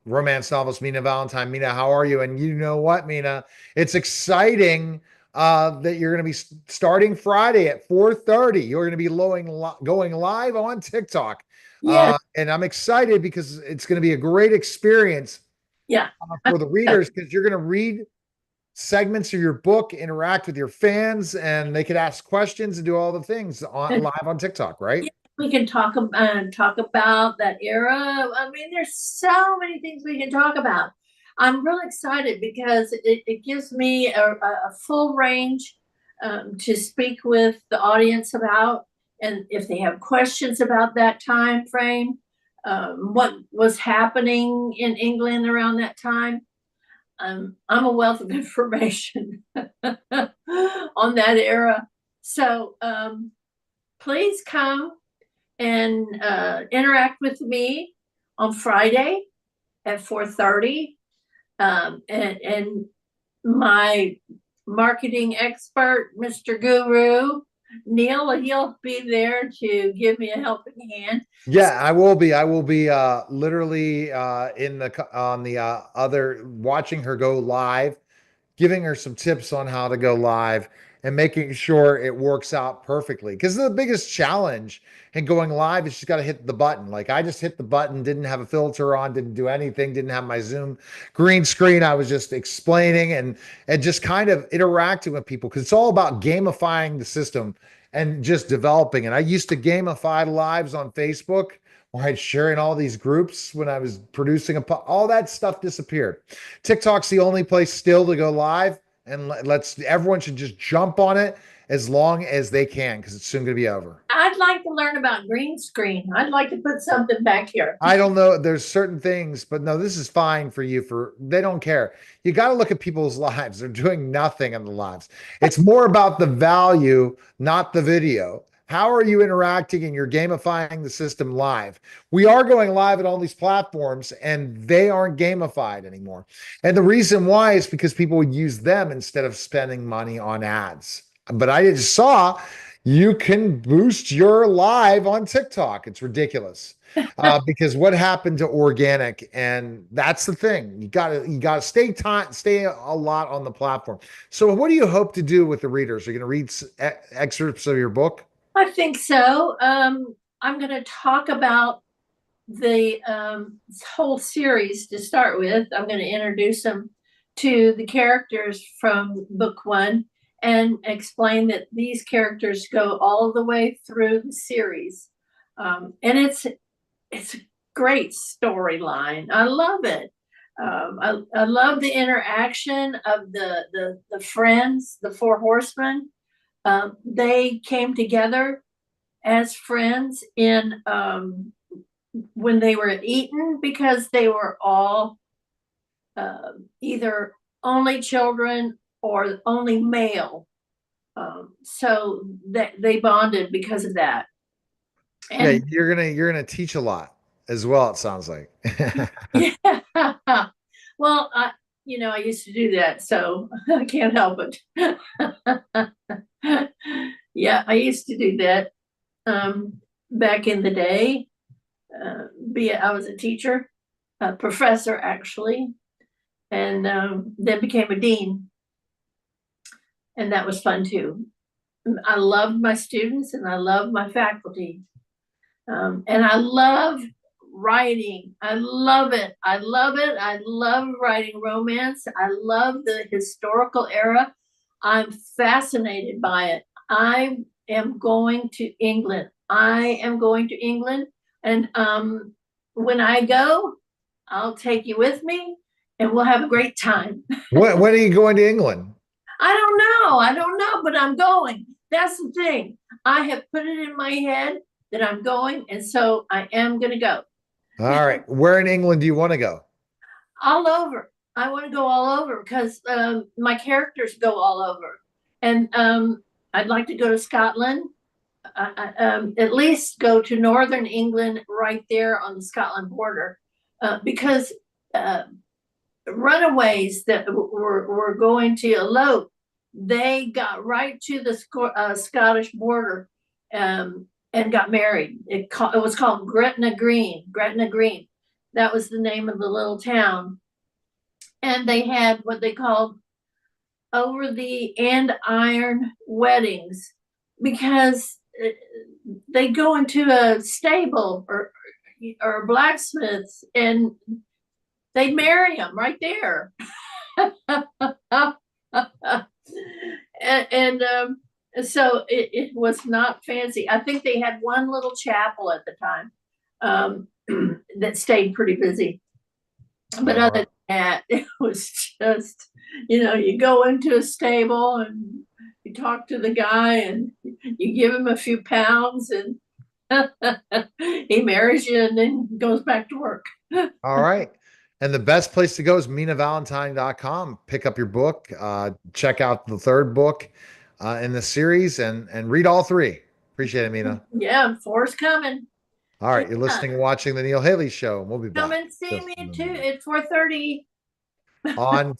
romance novelist Mina Valentine. Mina, how are you? And you know what, Mina? It's exciting that you're going to be starting Friday at 4:30. You're going to be going live on TikTok. Yes. And I'm excited because it's going to be a great experience Yeah. for the readers because you're going to read segments of your book, interact with your fans, and they could ask questions and do all the things live on TikTok, right? Yeah, we can talk about that era. I mean, there's so many things we can talk about. I'm really excited because it gives me a full range to speak with the audience about, and if they have questions about that time frame, what was happening in England around that time. I'm a wealth of information on that era. So please come and interact with me on Friday at 4:30. And my marketing expert, Mr. Guru, Neil, he'll be there to give me a helping hand. Yeah, I will be. I will be literally in the on the other watching her go live, giving her some tips on how to go live and making sure it works out perfectly. Because the biggest challenge in going live is she's got to hit the button. Like I just hit the button, didn't have a filter on, didn't do anything, didn't have my Zoom green screen. I was just explaining and just kind of interacting with people because it's all about gamifying the system and just developing it. I used to gamify lives on Facebook where I'd share in all these groups when I was producing all that stuff disappeared. TikTok's the only place still to go live, and let's everyone should just jump on it as long as they can because it's soon going to be over. I'd like to learn about green screen. I'd like to put something back here. I don't know. There's certain things, but no, this is fine for you. For they don't care. You got to look at people's lives. They're doing nothing in the lives. It's more about the value, not the video. How are you interacting and you're gamifying the system live? We are going live at all these platforms and they aren't gamified anymore. And the reason why is because people use them instead of spending money on ads. But I just saw you can boost your live on TikTok. It's ridiculous because what happened to organic? And that's the thing. You gotta stay a lot on the platform. So, what do you hope to do with the readers? Are you going to read excerpts of your book? I think so. I'm going to talk about the whole series to start with. I'm going to introduce them to the characters from book one and explain that these characters go all the way through the series. And it's a great storyline. I love it. I love the interaction of the friends, the Four Horsemen. They came together as friends in when they were at Eton because they were all either only children or only male. So that they bonded because of that. Yeah, And you're gonna teach a lot as well. It sounds like. yeah, well, I used to do that, so I can't help it. Yeah, I used to do that back in the day. I was a teacher, a professor actually, and then became a dean, and that was fun too. I loved my students and I loved my faculty, and I love writing. I love it. I love it. I love writing romance. I love the historical era. I'm fascinated by it. I am going to England. I am going to England. And when I go, I'll take you with me and we'll have a great time. When are you going to England? I don't know. I don't know, but I'm going. That's the thing. I have put it in my head that I'm going. And so I am going to go All right. Where in England do you want to go? all over. I want to go all over because my characters go all over. And I'd like to go to Scotland, at least go to northern England right there on the Scotland border because runaways that were going to elope, they got right to the Scottish border and got married. It was called Gretna Green. Gretna Green. That was the name of the little town. And they had what they called over the andiron weddings because they go into a stable or a blacksmith's and they marry him right there. and so it was not fancy. I think they had one little chapel at the time that stayed pretty busy. But All other right. than that, it was just, you go into a stable and you talk to the guy and you give him a few pounds and he marries you and then goes back to work. All right. And the best place to go is minavalentine.com. Pick up your book, check out the third book in the series and read all three. Appreciate it, Mina. Yeah, four's coming. All right. You're Yeah, listening and watching The Neil Haley Show. We'll be come back and see just me in a too moment. at 4:30. On